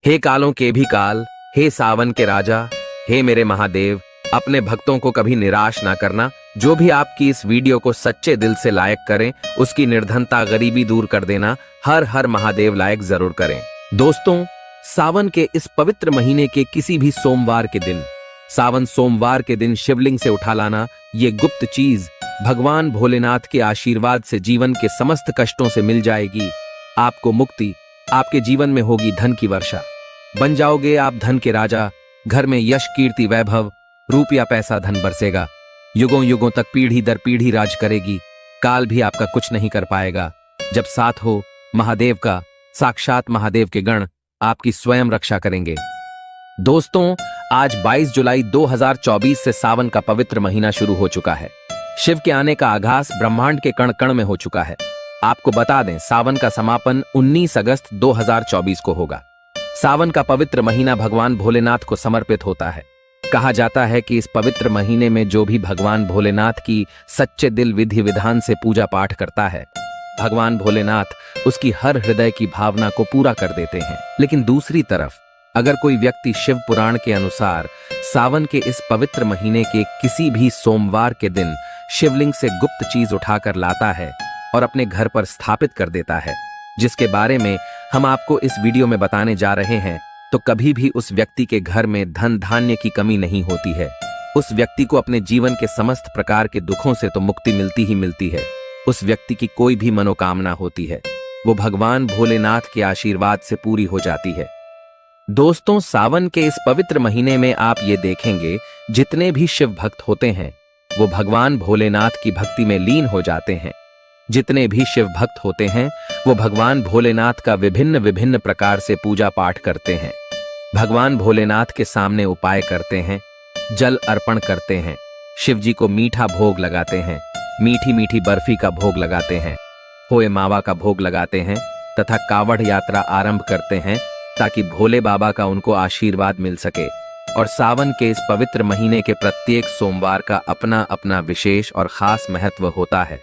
हे कालों के भी काल, हे सावन के राजा, हे मेरे महादेव, अपने भक्तों को कभी निराश ना करना। जो भी आपकी इस वीडियो को सच्चे दिल से लायक करें, उसकी निर्धनता गरीबी दूर कर देना। हर हर महादेव लायक जरूर करें। दोस्तों, सावन के इस पवित्र महीने के किसी भी सोमवार के दिन, सावन सोमवार के दिन शिवलिंग से उठा लाना ये गुप्त चीज भगवान भोलेनाथ के आशीर्वाद से जीवन के समस्त कष्टों से मिल जाएगी। आपको मुक्ति, आपके जीवन में होगी धन की वर्षा, बन जाओगे आप धन के राजा। घर में यश कीर्ति वैभव, रुपया पैसा धन बरसेगा। युगों युगों तक पीढ़ी दर पीढ़ी राज करेगी। काल भी आपका कुछ नहीं कर पाएगा। जब साथ हो महादेव का, साक्षात महादेव के गण आपकी स्वयं रक्षा करेंगे। दोस्तों, आज 22 जुलाई 2024 से सावन का पवित्र महीना शुरू हो चुका है। शिव के आने का आगाज ब्रह्मांड के कण कण में हो चुका है। आपको बता दें, सावन का समापन 19 अगस्त 2024 को होगा। सावन का पवित्र महीना भगवान भोलेनाथ को समर्पित होता है। कहा जाता है कि इस पवित्र महीने में जो भी भगवान भोलेनाथ की सच्चे दिल विधि विधान से पूजा पाठ करता है, भगवान भोलेनाथ उसकी हर हृदय की भावना को पूरा कर देते हैं। लेकिन दूसरी तरफ, अगर कोई व्यक्ति शिव पुराण के अनुसार सावन के इस पवित्र महीने के किसी भी सोमवार के दिन शिवलिंग से गुप्त चीज उठाकर लाता है और अपने घर पर स्थापित कर देता है, जिसके बारे में हम आपको इस वीडियो में बताने जा रहे हैं, तो कभी भी उस व्यक्ति के घर में धन धान्य की कमी नहीं होती है। उस व्यक्ति को अपने जीवन के समस्त प्रकार के दुखों से तो मुक्ति मिलती ही मिलती है। उस व्यक्ति की कोई भी मनोकामना होती है, वो भगवान भोलेनाथ के आशीर्वाद से पूरी हो जाती है। दोस्तों, सावन के इस पवित्र महीने में आप ये देखेंगे, जितने भी शिव भक्त होते हैं वो भगवान भोलेनाथ की भक्ति में लीन हो जाते हैं। जितने भी शिव भक्त होते हैं वो भगवान भोलेनाथ का विभिन्न विभिन्न प्रकार से पूजा पाठ करते हैं। भगवान भोलेनाथ के सामने उपाय करते हैं, जल अर्पण करते हैं, शिव जी को मीठा भोग लगाते हैं, मीठी मीठी बर्फी का भोग लगाते हैं, खोए मावा का भोग लगाते हैं तथा कावड़ यात्रा आरंभ करते हैं, ताकि भोले बाबा का उनको आशीर्वाद मिल सके। और सावन के इस पवित्र महीने के प्रत्येक सोमवार का अपना अपना विशेष और खास महत्व होता है।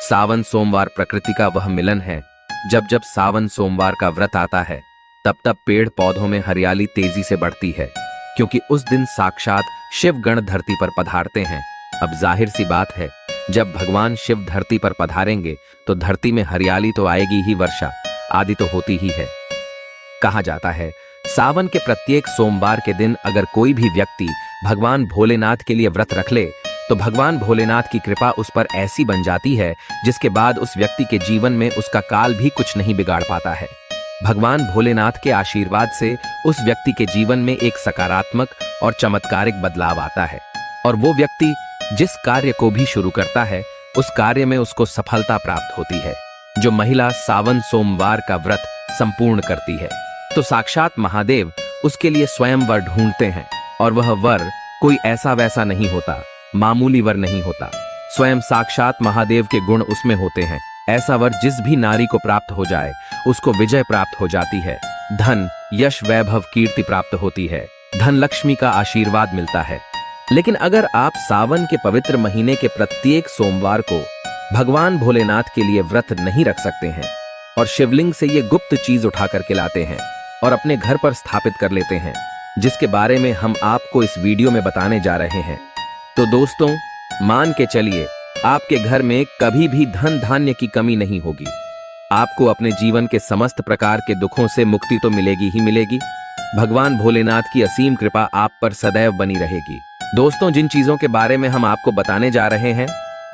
सावन सोमवार प्रकृति का वह मिलन है। जब जब सावन सोमवार का व्रत आता है, तब तब पेड़ पौधों में हरियाली तेजी से बढ़ती है, क्योंकि उस दिन साक्षात शिव गण धरती पर पधारते हैं। अब जाहिर सी बात है, जब भगवान शिव धरती पर पधारेंगे तो धरती में हरियाली तो आएगी ही, वर्षा आदि तो होती ही है। कहा जाता है, सावन के प्रत्येक सोमवार के दिन अगर कोई भी व्यक्ति भगवान भोलेनाथ के लिए व्रत रख ले, तो भगवान भोलेनाथ की कृपा उस पर ऐसी बन जाती है, जिसके बाद उस व्यक्ति के जीवन में उसका काल भी कुछ नहीं बिगाड़ पाता है। भगवान भोलेनाथ के आशीर्वाद से उस व्यक्ति के जीवन में एक सकारात्मक और चमत्कारिक बदलाव आता है, और वो व्यक्ति जिस कार्य को भी शुरू करता है, उस कार्य में उसको सफलता प्राप्त होती है। जो महिला सावन सोमवार का व्रत संपूर्ण करती है, तो साक्षात महादेव उसके लिए स्वयं वर ढूंढते हैं, और वह वर कोई ऐसा वैसा नहीं होता, मामूली वर नहीं होता। स्वयं साक्षात महादेव के गुण उसमें होते हैं। ऐसा वर जिस भी नारी को प्राप्त हो जाए, उसको विजय प्राप्त हो जाती है, धन यश वैभव कीर्ति प्राप्त होती है, धन लक्ष्मी का आशीर्वाद मिलता है। लेकिन अगर आप सावन के पवित्र महीने के प्रत्येक सोमवार को भगवान भोलेनाथ के लिए व्रत नहीं रख सकते हैं और शिवलिंग से ये गुप्त चीज उठा करके लाते हैं और अपने घर पर स्थापित कर लेते हैं, जिसके बारे में हम आपको इस वीडियो में बताने जा रहे हैं, तो दोस्तों, मान के चलिए आपके घर में कभी भी धन धान्य की कमी नहीं होगी। आपको अपने जीवन के समस्त प्रकार के दुखों से मुक्ति तो मिलेगी ही मिलेगी। भगवान भोलेनाथ की असीम कृपा आप पर सदैव बनी रहेगी। दोस्तों, जिन चीजों के बारे में हम आपको बताने जा रहे हैं,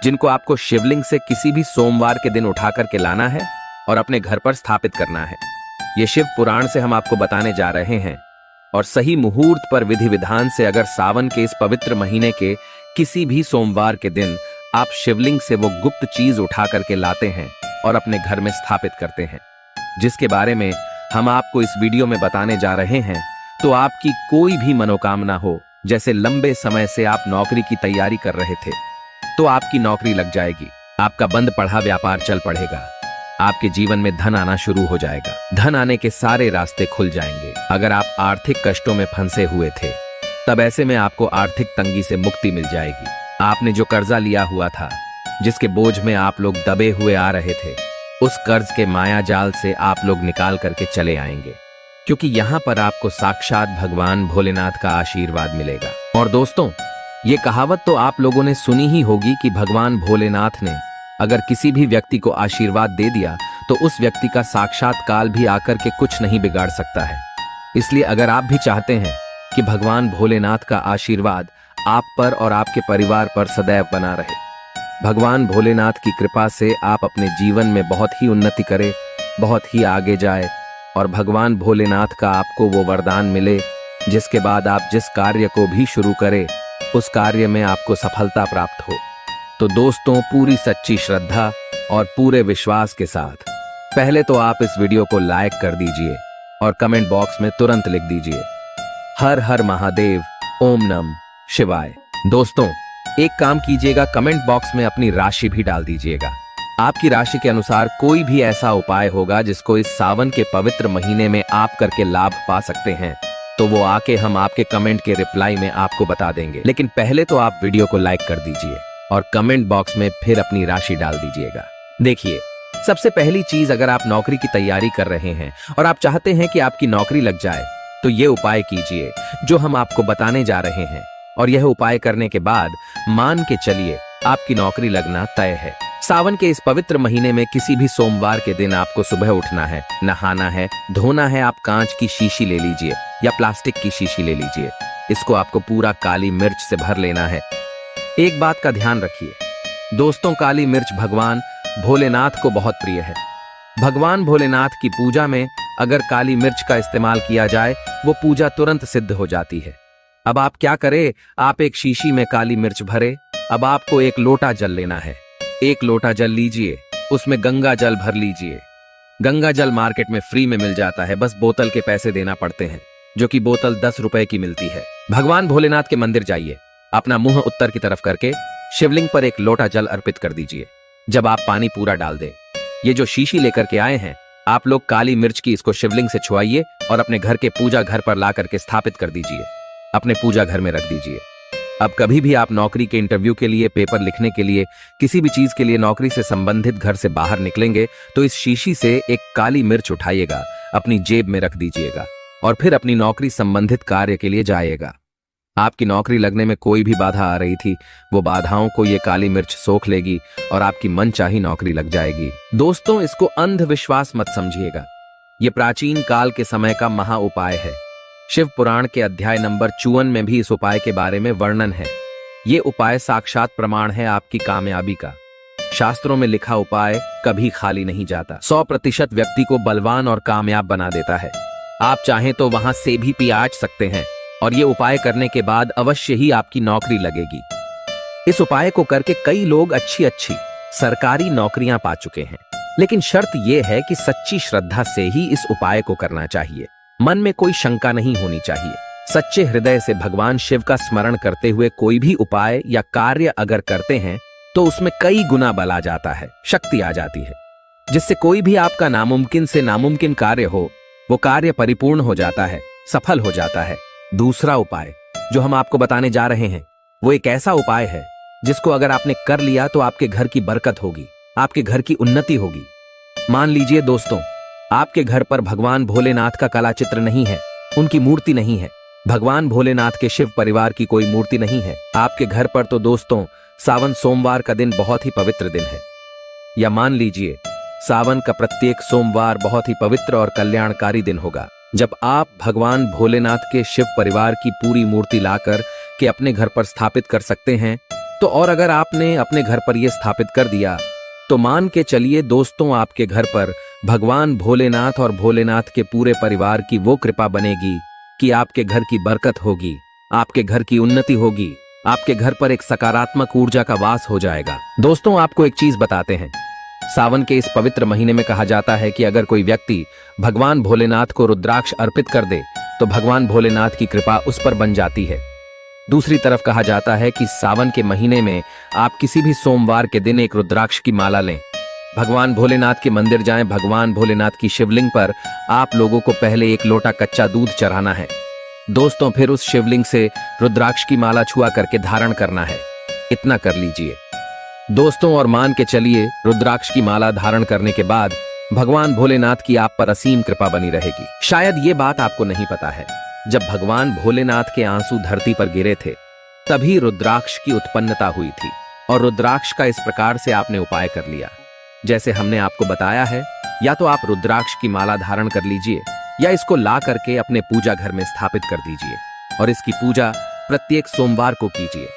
जिनको आपको शिवलिंग से किसी भी सोमवार के दिन उठा करके लाना है और अपने घर पर स्थापित करना है, ये शिव पुराण से हम आपको बताने जा रहे हैं। और सही मुहूर्त पर विधि विधान से अगर सावन के इस पवित्र महीने के किसी भी सोमवार के दिन आप शिवलिंग से वो गुप्त चीज उठा करके लाते हैं और अपने घर में स्थापित करते हैं, जिसके बारे में हम आपको इस वीडियो में बताने जा रहे हैं, तो आपकी कोई भी मनोकामना हो, जैसे लंबे समय से आप नौकरी की तैयारी कर रहे थे, तो आपकी नौकरी लग जाएगी। आपका बंद पढ़ा व्यापार चल पड़ेगा। आपके जीवन में धन आना शुरू हो जाएगा। धन आने के सारे रास्ते खुल जाएंगे। अगर आप आर्थिक कष्टों में फंसे हुए थे, तब ऐसे में आपको आर्थिक तंगी से मुक्ति मिल जाएगी। आपने जो कर्जा लिया हुआ था, जिसके बोझ में आप लोग दबे हुए आ रहे थे, उस कर्ज के माया जाल से आप लोग निकाल करके चले आएंगे। क्योंकि यहाँ पर आपको साक्षात भगवान भोलेनाथ का आशीर्वाद मिलेगा। और दोस्तों, ये कहावत तो आप लोगों ने सुनी ही होगी कि भगवान भोलेनाथ ने अगर किसी भी व्यक्ति को आशीर्वाद दे दिया तो उस व्यक्ति का साक्षात काल भी आकर के कुछ नहीं बिगाड़ सकता है। इसलिए अगर आप भी चाहते हैं कि भगवान भोलेनाथ का आशीर्वाद आप पर और आपके परिवार पर सदैव बना रहे, भगवान भोलेनाथ की कृपा से आप अपने जीवन में बहुत ही उन्नति करें, बहुत ही आगे जाए और भगवान भोलेनाथ का आपको वो वरदान मिले जिसके बाद आप जिस कार्य को भी शुरू करें उस कार्य में आपको सफलता प्राप्त हो। तो दोस्तों, पूरी सच्ची श्रद्धा और पूरे विश्वास के साथ पहले तो आप इस वीडियो को लाइक कर दीजिए और कमेंट बॉक्स में तुरंत लिख दीजिए हर हर महादेव, ओम नमः शिवाय। दोस्तों, एक काम कीजिएगा, कमेंट बॉक्स में अपनी राशि भी डाल दीजिएगा। आपकी राशि के अनुसार कोई भी ऐसा उपाय होगा जिसको इस सावन के पवित्र महीने में आप करके लाभ पा सकते हैं, तो वो आके हम आपके कमेंट के रिप्लाई में आपको बता देंगे। लेकिन पहले तो आप वीडियो को लाइक कर दीजिए और कमेंट बॉक्स में फिर अपनी राशि डाल दीजिएगा। देखिए, सबसे पहली चीज, अगर आप नौकरी की तैयारी कर रहे हैं और आप चाहते हैं कि आपकी नौकरी लग जाए तो ये उपाय कीजिए जो हम आपको बताने जा रहे हैं। और यह उपाय करने के बाद मान के चलिए आपकी नौकरी लगना तय है। सावन के इस पवित्र महीने में किसी भी सोमवार के दिन आपको सुबह उठना है, नहाना है, धोना है। आप कांच की शीशी ले लीजिए या प्लास्टिक की शीशी ले लीजिए। इसको आपको पूरा काली मिर्च से भर लेना है। एक बात का ध्यान रखिए दोस्तों, काली मिर्च भगवान भोलेनाथ को बहुत प्रिय है। भगवान भोलेनाथ की पूजा में अगर काली मिर्च का इस्तेमाल किया जाए वो पूजा तुरंत सिद्ध हो जाती है। अब आप क्या करें, आप एक शीशी में काली मिर्च भरे। अब आपको एक लोटा जल लेना है। एक लोटा जल लीजिए, उसमें गंगा जल भर लीजिए। गंगा जल मार्केट में फ्री में मिल जाता है, बस बोतल के पैसे देना पड़ते हैं, जो कि बोतल 10 रुपए की मिलती है। भगवान भोलेनाथ के मंदिर जाइए, अपना मुंह उत्तर की तरफ करके शिवलिंग पर एक लोटा जल अर्पित कर दीजिए। जब आप पानी पूरा डाल दें, ये जो शीशी लेकर के आए हैं आप लोग, काली मिर्च की इसको शिवलिंग से छुआइए और अपने घर के पूजा घर पर ला करके स्थापित कर दीजिए। अपने पूजा घर में रख दीजिए। अब कभी भी आप नौकरी के इंटरव्यू के लिए, पेपर लिखने के लिए, किसी भी चीज के लिए नौकरी से संबंधित घर से बाहर निकलेंगे तो इस शीशी से एक काली मिर्च उठाइएगा, अपनी जेब में रख दीजिएगा और फिर अपनी नौकरी संबंधित कार्य के लिए जाइएगा। आपकी नौकरी लगने में कोई भी बाधा आ रही थी, वो बाधाओं को ये काली मिर्च सोख लेगी और आपकी मनचाही नौकरी लग जाएगी। दोस्तों, इसको अंधविश्वास मत समझिएगा, ये प्राचीन काल के समय का महा उपाय है। शिव पुराण के अध्याय नंबर 54 में भी इस उपाय के बारे में वर्णन है। ये उपाय साक्षात प्रमाण है आपकी कामयाबी का। शास्त्रों में लिखा उपाय कभी खाली नहीं जाता। 100% व्यक्ति को बलवान और कामयाब बना देता है। आप चाहें तो वहां से भी पियाज सकते हैं और ये उपाय करने के बाद अवश्य ही आपकी नौकरी लगेगी। इस उपाय को करके कई लोग अच्छी अच्छी सरकारी नौकरियां पा चुके हैं। लेकिन शर्त यह है कि सच्ची श्रद्धा से ही इस उपाय को करना चाहिए। मन में कोई शंका नहीं होनी चाहिए। सच्चे हृदय से भगवान शिव का स्मरण करते हुए कोई भी उपाय या कार्य अगर करते हैं तो उसमें कई गुना बल आ जाता है, शक्ति आ जाती है, जिससे कोई भी आपका नामुमकिन से नामुमकिन कार्य हो वो कार्य परिपूर्ण हो जाता है, सफल हो जाता है। दूसरा उपाय जो हम आपको बताने जा रहे हैं वो एक ऐसा उपाय है जिसको अगर आपने कर लिया तो आपके घर की बरकत होगी, आपके घर की उन्नति होगी। मान लीजिए दोस्तों, आपके घर पर भगवान भोलेनाथ का कला चित्र नहीं है, उनकी मूर्ति नहीं है, भगवान भोलेनाथ के शिव परिवार की कोई मूर्ति नहीं है आपके घर पर, तो दोस्तों सावन सोमवार का दिन बहुत ही पवित्र दिन है। या मान लीजिए सावन का प्रत्येक सोमवार बहुत ही पवित्र और कल्याणकारी दिन होगा, जब आप भगवान भोलेनाथ के शिव परिवार की पूरी मूर्ति लाकर के अपने घर पर स्थापित कर सकते हैं। तो और अगर आपने अपने घर पर यह स्थापित कर दिया तो मान के चलिए दोस्तों, आपके घर पर भगवान भोलेनाथ और भोलेनाथ के पूरे परिवार की वो कृपा बनेगी कि आपके घर की बरकत होगी, आपके घर की उन्नति होगी, आपके घर पर एक सकारात्मक ऊर्जा का वास हो जाएगा। दोस्तों, आपको एक चीज बताते हैं, सावन के इस पवित्र महीने में कहा जाता है कि अगर कोई व्यक्ति भगवान भोलेनाथ को रुद्राक्ष अर्पित कर दे तो भगवान भोलेनाथ की कृपा उस पर बन जाती है। दूसरी तरफ कहा जाता है कि सावन के महीने में आप किसी भी सोमवार के दिन एक रुद्राक्ष की माला लें, भगवान भोलेनाथ के मंदिर जाएं, भगवान भोलेनाथ की शिवलिंग पर आप लोगों को पहले एक लोटा कच्चा दूध चढ़ाना है दोस्तों, फिर उस शिवलिंग से रुद्राक्ष की माला छुआ करके धारण करना है। इतना कर लीजिए दोस्तों और मान के चलिए रुद्राक्ष की माला धारण करने के बाद भगवान भोलेनाथ की आप पर असीम कृपा बनी रहेगी। शायद ये बात आपको नहीं पता है, जब भगवान भोलेनाथ के आंसू धरती पर गिरे थे तभी रुद्राक्ष की उत्पन्नता हुई थी, और रुद्राक्ष का इस प्रकार से आपने उपाय कर लिया जैसे हमने आपको बताया है। या तो आप रुद्राक्ष की माला धारण कर लीजिए या इसको ला करके अपने पूजा घर में स्थापित कर दीजिए और इसकी पूजा प्रत्येक सोमवार को कीजिए।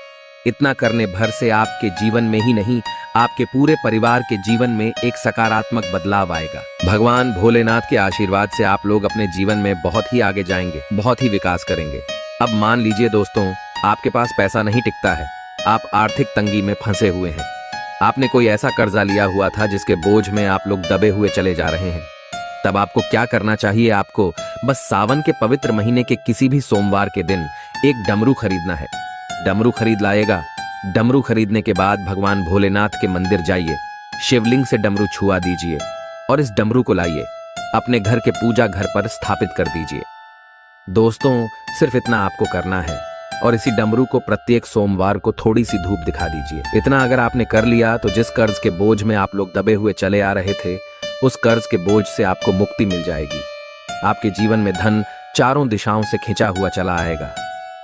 इतना करने भर से आपके जीवन में ही नहीं, आपके पूरे परिवार के जीवन में एक सकारात्मक बदलाव आएगा। भगवान भोलेनाथ के आशीर्वाद से आप लोग अपने जीवन में बहुत ही आगे जाएंगे, बहुत ही विकास करेंगे। अब मान लीजिए दोस्तों, आपके पास पैसा नहीं टिकता है, आप आर्थिक तंगी में फंसे हुए हैं। आपने कोई ऐसा कर्जा लिया हुआ था जिसके बोझ में आप लोग दबे हुए चले जा रहे हैं। तब आपको क्या करना चाहिए? आपको बस सावन के पवित्र महीने के किसी भी सोमवार के दिन एक डमरू खरीदना है। डमरू खरीद लाएगा। डमरू खरीदने के बाद भगवान भोलेनाथ के मंदिर जाइए, शिवलिंग से डमरू छुआ दीजिए और इस डमरू को लाइए अपने घर के पूजा घर पर स्थापित कर दीजिए। दोस्तों, सिर्फ इतना आपको करना है और इसी डमरू को प्रत्येक सोमवार को थोड़ी सी धूप दिखा दीजिए। इतना अगर आपने कर लिया तो जिस कर्ज के बोझ में आप लोग दबे हुए चले आ रहे थे, उस कर्ज के बोझ से आपको मुक्ति मिल जाएगी। आपके जीवन में धन चारों दिशाओं से खिंचा हुआ चला आएगा।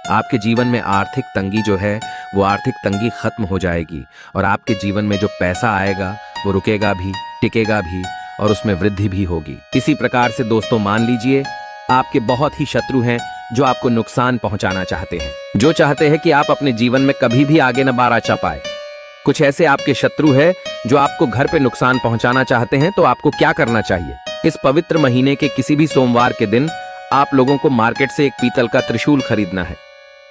आपके जीवन में आर्थिक तंगी जो है वो आर्थिक तंगी खत्म हो जाएगी और आपके जीवन में जो पैसा आएगा वो रुकेगा भी, टिकेगा भी और उसमें वृद्धि भी होगी। इसी प्रकार से दोस्तों, मान लीजिए आपके बहुत ही शत्रु हैं जो आपको नुकसान पहुंचाना चाहते हैं, जो चाहते हैं कि आप अपने जीवन में कभी भी आगे न बार आ पाए। कुछ ऐसे आपके शत्रु हैं जो आपको घर पे नुकसान पहुंचाना चाहते हैं। तो आपको क्या करना चाहिए? इस पवित्र महीने के किसी भी सोमवार के दिन आप लोगों को मार्केट से एक पीतल का त्रिशूल खरीदना है।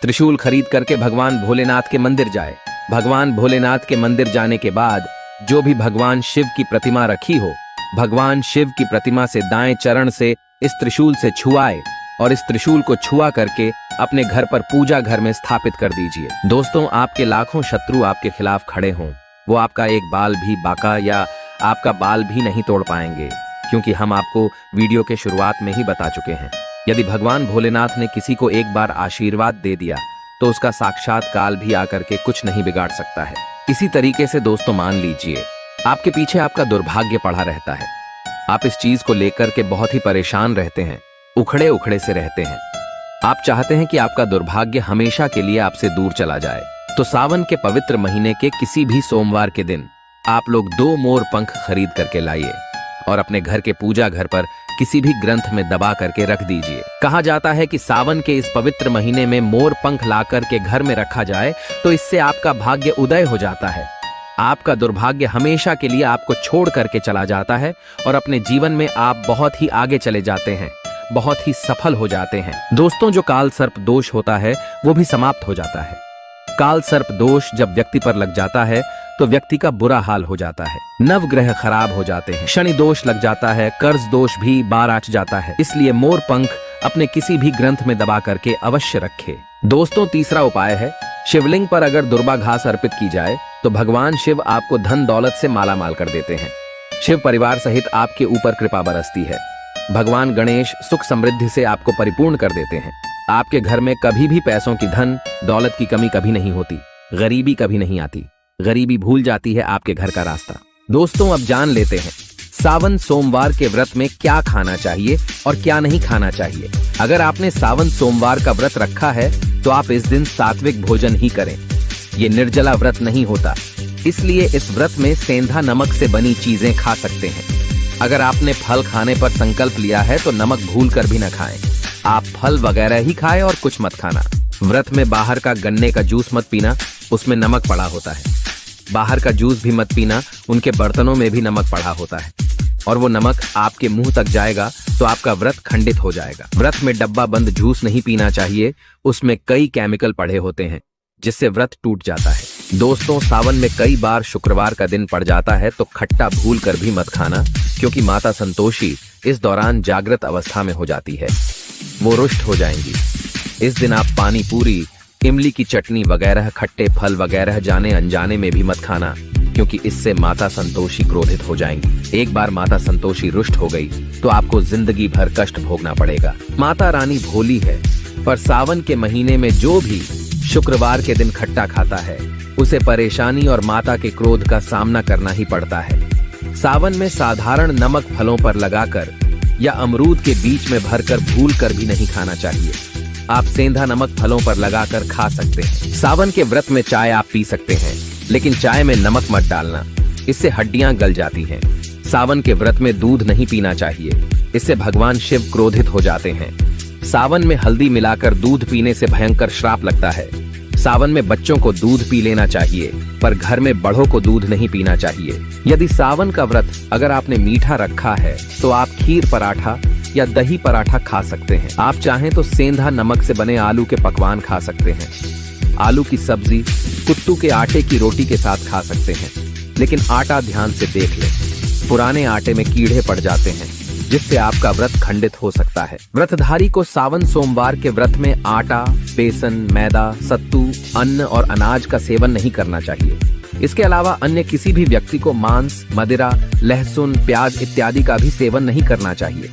त्रिशूल खरीद करके भगवान भोलेनाथ के मंदिर जाए। भगवान भोलेनाथ के मंदिर जाने के बाद जो भी भगवान शिव की प्रतिमा रखी हो, भगवान शिव की प्रतिमा से दाएं चरण से इस त्रिशूल से छुआए और इस त्रिशूल को छुआ करके अपने घर पर पूजा घर में स्थापित कर दीजिए। दोस्तों, आपके लाखों शत्रु आपके खिलाफ खड़े हों, वो आपका एक बाल भी बांका या आपका बाल भी नहीं तोड़ पाएंगे, क्योंकि हम आपको वीडियो के शुरुआत में ही बता चुके हैं। यदि भगवान भोलेनाथ ने किसी को एक बार आशीर्वाद दे दिया तो उसका साक्षात काल भी आकर के कुछ नहीं बिगाड़ सकता है। इसी तरीके से दोस्तों, मान लीजिए आपके पीछे आपका दुर्भाग्य पड़ा रहता है। आप इस चीज को लेकर के बहुत ही परेशान रहते हैं, उखड़े उखड़े से रहते हैं। आप चाहते हैं कि आपका दुर्भाग्य हमेशा के लिए आपसे दूर चला जाए। तो सावन के पवित्र महीने के किसी भी सोमवार के दिन आप लोग 2 मोर पंख खरीद करके लाइए और अपने घर के पूजा घर पर किसी भी ग्रंथ में दबा करके रख दीजिए। कहा जाता है कि सावन के इस पवित्र महीने में मोर पंख ला करके घर में रखा जाए तो इससे आपका भाग्य उदय हो जाता है। आपका दुर्भाग्य हमेशा के लिए आपको छोड़ करके चला जाता है और अपने जीवन में आप बहुत ही आगे चले जाते हैं, बहुत ही सफल हो जाते हैं। दोस्तों, जो काल सर्प दोष होता है वो भी समाप्त हो जाता है। काल सर्प दोष जब व्यक्ति पर लग जाता है तो व्यक्ति का बुरा हाल हो जाता है, नवग्रह खराब हो जाते हैं, शनि दोष लग जाता है, कर्ज दोष भी बार आच जाता है। इसलिए मोर पंख अपने किसी भी ग्रंथ में दबा करके अवश्य रखे। दोस्तों, तीसरा उपाय है, शिवलिंग पर अगर दुर्बा घास अर्पित की जाए तो भगवान शिव आपको धन दौलत से माला माल कर देते हैं। शिव परिवार सहित आपके ऊपर कृपा बरसती है। भगवान गणेश सुख समृद्धि से आपको परिपूर्ण कर देते हैं। आपके घर में कभी भी पैसों की, धन दौलत की कमी कभी नहीं होती, गरीबी कभी नहीं आती, गरीबी भूल जाती है आपके घर का रास्ता। दोस्तों, अब जान लेते हैं सावन सोमवार के व्रत में क्या खाना चाहिए और क्या नहीं खाना चाहिए। अगर आपने सावन सोमवार का व्रत रखा है तो आप इस दिन सात्विक भोजन ही करें। ये निर्जला व्रत नहीं होता, इसलिए इस व्रत में सेंधा नमक से बनी चीजें खा सकते हैं। अगर आपने फल खाने पर संकल्प लिया है तो नमक भूल कर भी न खाएं। आप फल वगैरह ही खाएं और कुछ मत खाना। व्रत में बाहर का गन्ने का जूस मत पीना, उसमें नमक पड़ा होता है। बाहर का जूस भी मत पीना, उनके बर्तनों में भी नमक पड़ा होता है और वो नमक आपके मुंह तक जाएगा तो आपका व्रत खंडित हो जाएगा। व्रत में डब्बा बंद जूस नहीं पीना चाहिए, उसमें कई केमिकल पड़े होते हैं जिससे व्रत टूट जाता है। दोस्तों, सावन में कई बार शुक्रवार का दिन पड़ जाता है तो खट्टा भूल कर भी मत खाना, क्योंकि माता संतोषी इस दौरान जागृत अवस्था में हो जाती है, वो रुष्ट हो जाएंगी। इस दिन आप पानी पूरी, इमली की चटनी वगैरह, खट्टे फल वगैरह जाने अनजाने में भी मत खाना, क्योंकि इससे माता संतोषी क्रोधित हो जाएंगी। एक बार माता संतोषी रुष्ट हो गई तो आपको जिंदगी भर कष्ट भोगना पड़ेगा। माता रानी भोली है, पर सावन के महीने में जो भी शुक्रवार के दिन खट्टा खाता है उसे परेशानी और माता के क्रोध का सामना करना ही पड़ता है। सावन में साधारण नमक फलों पर लगाकर या अमरूद के बीच में भरकर भूलकर भी नहीं खाना चाहिए। आप सेंधा नमक फलों पर लगाकर खा सकते हैं। सावन के व्रत में चाय आप पी सकते हैं, लेकिन चाय में नमक मत डालना, इससे हड्डियां गल जाती हैं। सावन के व्रत में दूध नहीं पीना चाहिए, इससे भगवान शिव क्रोधित हो जाते हैं। सावन में हल्दी मिलाकर दूध पीने से भयंकर श्राप लगता है। सावन में बच्चों को दूध पी लेना चाहिए, पर घर में बड़ों को दूध नहीं पीना चाहिए। यदि सावन का व्रत अगर आपने मीठा रखा है तो आप खीर पराठा या दही पराठा खा सकते हैं। आप चाहें तो सेंधा नमक से बने आलू के पकवान खा सकते हैं। आलू की सब्जी कुट्टू के आटे की रोटी के साथ खा सकते हैं, लेकिन आटा ध्यान से देख लें, पुराने आटे में कीड़े पड़ जाते हैं, जिससे आपका व्रत खंडित हो सकता है। व्रतधारी को सावन सोमवार के व्रत में आटा, बेसन, मैदा, सत्तू, अन्न और अनाज का सेवन नहीं करना चाहिए। इसके अलावा अन्य किसी भी व्यक्ति को मांस, मदिरा, लहसुन, प्याज इत्यादि का भी सेवन नहीं करना चाहिए।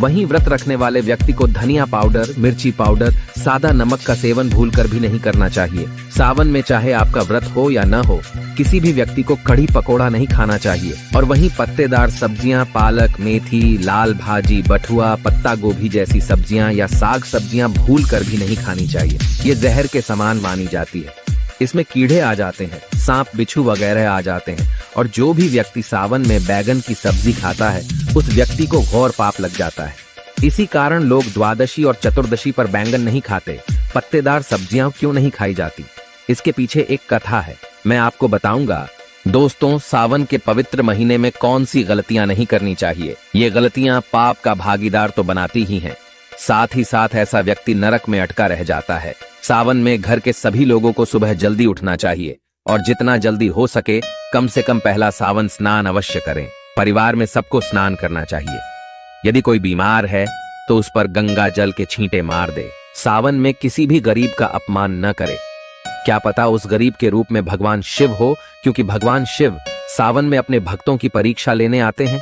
वहीं व्रत रखने वाले व्यक्ति को धनिया पाउडर, मिर्ची पाउडर, सादा नमक का सेवन भूलकर भी नहीं करना चाहिए। सावन में चाहे आपका व्रत हो या न हो, किसी भी व्यक्ति को कढ़ी पकोड़ा नहीं खाना चाहिए। और वहीं पत्तेदार सब्जियां, पालक, मेथी, लाल भाजी, बथुआ, पत्ता गोभी जैसी सब्जियां या साग सब्जियां भूलकर भी नहीं खानी चाहिए। ये जहर के समान मानी जाती है। इसमें कीड़े आ जाते हैं, सांप, बिच्छू वगैरह आ जाते हैं। और जो भी व्यक्ति सावन में बैगन की सब्जी खाता है, उस व्यक्ति को घोर पाप लग जाता है। इसी कारण लोग द्वादशी और चतुर्दशी पर बैंगन नहीं खाते। पत्तेदार सब्जियां क्यों नहीं खाई जाती, इसके पीछे एक कथा है, मैं आपको बताऊंगा। दोस्तों, सावन के पवित्र महीने में कौन सी गलतियां नहीं करनी चाहिए। ये गलतियां पाप का भागीदार तो बनाती ही हैं, साथ ही साथ ऐसा व्यक्ति नरक में अटका रह जाता है। सावन में घर के सभी लोगों को सुबह जल्दी उठना चाहिए और जितना जल्दी हो सके कम से कम पहला सावन स्नान अवश्य करें। परिवार में सबको स्नान करना चाहिए। यदि कोई बीमार है तो उस पर गंगा जल के छींटे मार दे। सावन में किसी भी गरीब का अपमान न करे। क्या पता उस गरीब के रूप में भगवान शिव हो, क्योंकि भगवान शिव सावन में अपने भक्तों की परीक्षा लेने आते हैं।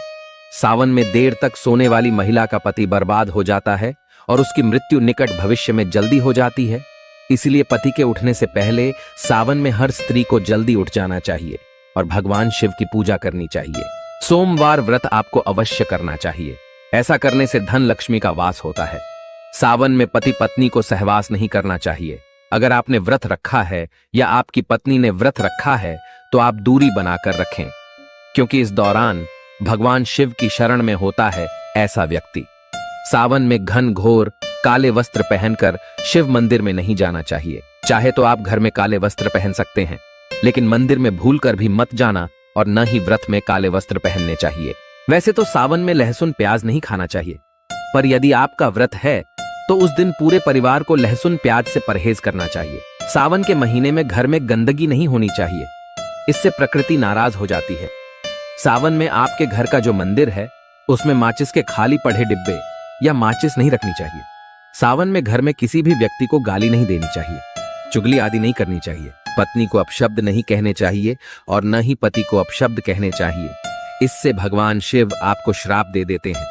सावन में देर तक सोने वाली महिला का पति बर्बाद हो जाता है और उसकी मृत्यु निकट भविष्य में जल्दी हो जाती है। इसलिए पति के उठने से पहले सावन में हर स्त्री को जल्दी उठ जाना चाहिए और भगवान शिव की पूजा करनी चाहिए। सोमवार व्रत आपको अवश्य करना चाहिए। ऐसा करने से धन लक्ष्मी का वास होता है। सावन में पति पत्नी को सहवास नहीं करना चाहिए। अगर आपने व्रत रखा है या आपकी पत्नी ने व्रत रखा है तो आप दूरी बनाकर रखें, क्योंकि इस दौरान भगवान शिव की शरण में होता है ऐसा व्यक्ति। सावन में घन घोर काले वस्त्र पहनकर शिव मंदिर में नहीं जाना चाहिए। चाहे तो आप घर में काले वस्त्र पहन सकते हैं, लेकिन मंदिर में भूलकर भी मत जाना और न ही व्रत में काले वस्त्र पहनने चाहिए। वैसे तो सावन में लहसुन प्याज नहीं खाना चाहिए, पर यदि आपका व्रत है तो उस दिन पूरे परिवार को लहसुन प्याज से परहेज करना चाहिए। सावन के महीने में घर में गंदगी नहीं होनी चाहिए, इससे प्रकृति नाराज हो जाती है। सावन में आपके घर का जो मंदिर है उसमें माचिस के खाली पड़े डिब्बे या माचिस नहीं रखनी चाहिए। सावन में घर में किसी भी व्यक्ति को गाली नहीं देनी चाहिए, चुगली आदि नहीं करनी चाहिए। पत्नी को अपशब्द नहीं कहने चाहिए और न ही पति को अपशब्द कहने चाहिए, इससे भगवान शिव आपको श्राप दे देते हैं।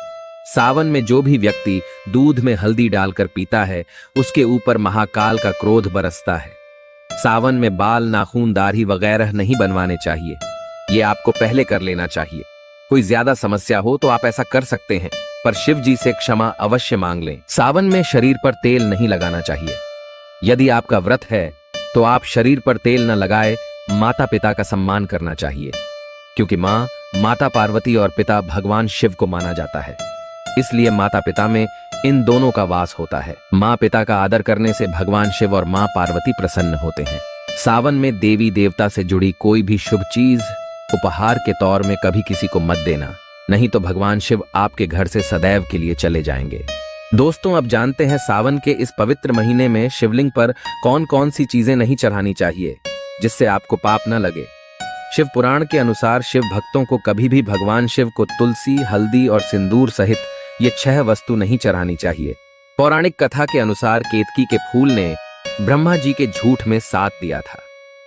सावन में जो भी व्यक्ति दूध में हल्दी डालकर पीता है उसके ऊपर महाकाल का क्रोध बरसता है। सावन में बाल, नाखून, दाढ़ी वगैरह नहीं बनवाने चाहिए, ये आपको पहले कर लेना चाहिए। कोई ज्यादा समस्या हो तो आप ऐसा कर सकते हैं, पर शिव जी से क्षमा अवश्य मांग लें। सावन में शरीर पर तेल नहीं लगाना चाहिए। यदि आपका व्रत है तो आप शरीर पर तेल न लगाए, माता पिता का सम्मान करना चाहिए, क्योंकि माँ, माता पार्वती और पिता भगवान शिव को माना जाता है। इसलिए माता पिता में इन दोनों का वास होता है। माँ पिता का आदर करने से भगवान शिव और माँ पार्वती प्रसन्न होते हैं। सावन में देवी देवता से जुड़ी कोई भी शुभ चीज उपहार के तौर में कभी किसी को मत देना, नहीं तो भगवान शिव आपके घर से सदैव के लिए चले जाएंगे। दोस्तों, अब जानते हैं सावन के इस पवित्र महीने में शिवलिंग पर कौन कौन सी चीजें नहीं चढ़ानी चाहिए जिससे आपको पाप न लगे। शिव पुराण के अनुसार शिव भक्तों को कभी भी भगवान शिव को तुलसी, हल्दी और सिंदूर सहित ये 6 वस्तु नहीं चढ़ानी चाहिए। पौराणिक कथा के अनुसार केतकी के फूल ने ब्रह्मा जी के झूठ में साथ दिया था,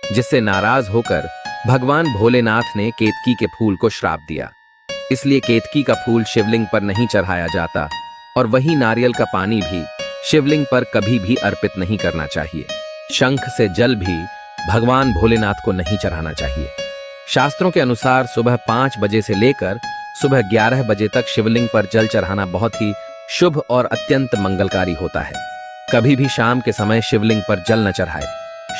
जिससे नाराज होकर भगवान भोलेनाथ ने केतकी के फूल को श्राप दिया। इसलिए केतकी का फूल शिवलिंग पर नहीं चढ़ाया जाता और वही नारियल का पानी भी शिवलिंग पर कभी भी अर्पित नहीं करना चाहिए। शंख से जल भी भगवान भोलेनाथ को नहीं चढ़ाना चाहिए। शास्त्रों के अनुसार सुबह 5 बजे से लेकर सुबह 11 बजे तक शिवलिंग पर जल चढ़ाना बहुत ही शुभ और अत्यंत मंगलकारी होता है। कभी भी शाम के समय शिवलिंग पर जल न चढ़ाए।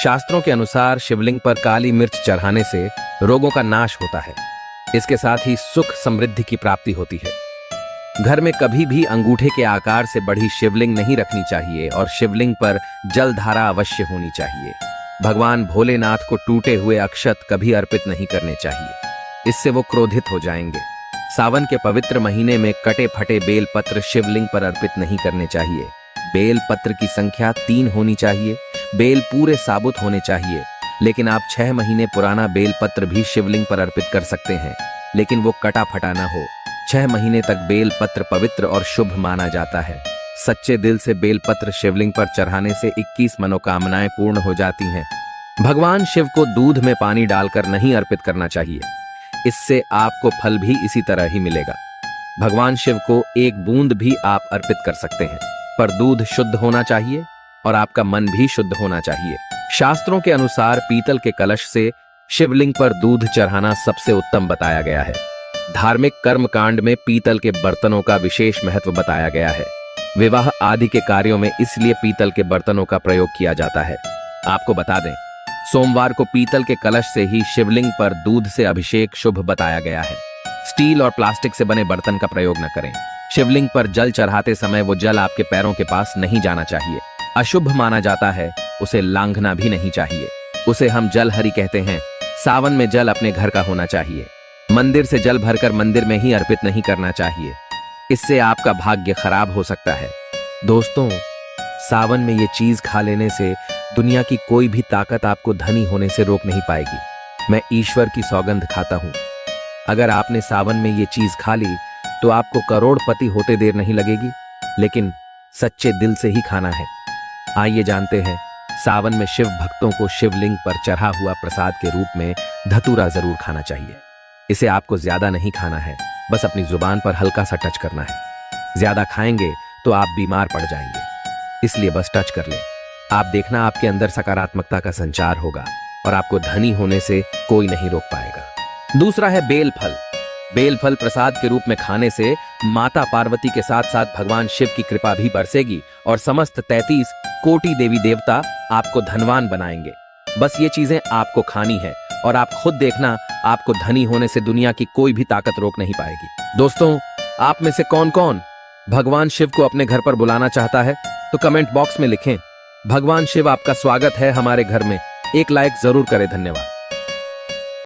शास्त्रों के अनुसार शिवलिंग पर काली मिर्च चढ़ाने से रोगों का नाश होता है। इसके साथ ही सुख समृद्धि की प्राप्ति होती है। घर में कभी भी अंगूठे के आकार से बढ़ी शिवलिंग नहीं रखनी चाहिए और शिवलिंग पर जलधारा अवश्य होनी चाहिए। भगवान भोलेनाथ को टूटे हुए अक्षत कभी अर्पित नहीं करने चाहिए, इससे वो क्रोधित हो जाएंगे। सावन के पवित्र महीने में कटे फटे बेल पत्र शिवलिंग पर अर्पित नहीं करने चाहिए। बेल पत्र की संख्या 3 होनी चाहिए। बेल पूरे साबुत होने चाहिए, लेकिन आप 6 महीने पुराना बेल पत्र भी शिवलिंग पर अर्पित कर सकते हैं, लेकिन वो कटा फटा ना हो। 6 महीने तक बेल पत्र पवित्र और शुभ माना जाता है। सच्चे दिल से बेल पत्र शिवलिंग पर चढ़ाने से 21 मनोकामनाएं पूर्ण हो जाती हैं। भगवान शिव को दूध में पानी डालकर नहीं अर्पित करना चाहिए, इससे आपको फल भी इसी तरह ही मिलेगा। भगवान शिव को एक बूंद भी आप अर्पित कर सकते हैं, पर दूध शुद्ध होना चाहिए और आपका मन भी शुद्ध होना चाहिए। शास्त्रों के अनुसार पीतल के कलश से शिवलिंग पर दूध चढ़ाना सबसे उत्तम बताया गया है। धार्मिक कर्म कांड में पीतल के बर्तनों का विशेष महत्व बताया गया है। विवाह आदि के कार्यों में इसलिए पीतल के बर्तनों का प्रयोग किया जाता है। आपको बता दें, सोमवार को पीतल के कलश से ही शिवलिंग पर दूध से अभिषेक शुभ बताया गया है। स्टील और प्लास्टिक से बने बर्तन का प्रयोग न करें। शिवलिंग पर जल चढ़ाते समय वो जल आपके पैरों के पास नहीं जाना चाहिए, अशुभ माना जाता है। उसे लांघना भी नहीं चाहिए। उसे हम जलहरी कहते हैं। सावन में जल अपने घर का होना चाहिए। मंदिर से जल भरकर मंदिर में ही अर्पित नहीं करना चाहिए, इससे आपका भाग्य खराब हो सकता है। दोस्तों, सावन में ये चीज खा लेने से दुनिया की कोई भी ताकत आपको धनी होने से रोक नहीं पाएगी। मैं ईश्वर की सौगंध खाता हूं, अगर आपने सावन में ये चीज खा ली तो आपको करोड़पति होते देर नहीं लगेगी, लेकिन सच्चे दिल से ही खाना है। आइए जानते हैं, सावन में शिव भक्तों को शिवलिंग पर चढ़ा हुआ प्रसाद के रूप में धतूरा जरूर खाना चाहिए। इसे आपको ज्यादा नहीं खाना है, बस अपनी जुबान पर हल्का सा टच करना है। ज्यादा खाएंगे तो आप बीमार पड़ जाएंगे, इसलिए बस टच कर लें। आप देखना आपके अंदर सकारात्मकता का संचार होगा और आपको धनी होने से कोई नहीं रोक पाएगा। दूसरा है बेल फल। बेल फल प्रसाद के रूप में खाने से माता पार्वती के साथ साथ भगवान शिव की कृपा भी बरसेगी और समस्त 33 कोटि देवी देवता आपको धनवान बनाएंगे। बस ये चीजें आपको खानी है और आप खुद देखना, आपको धनी होने से दुनिया की कोई भी ताकत रोक नहीं पाएगी। दोस्तों, आप में से कौन कौन भगवान शिव को अपने घर पर बुलाना चाहता है तो कमेंट बॉक्स में लिखें। भगवान शिव आपका स्वागत है हमारे घर में। एक लाइक जरूर करें। धन्यवाद।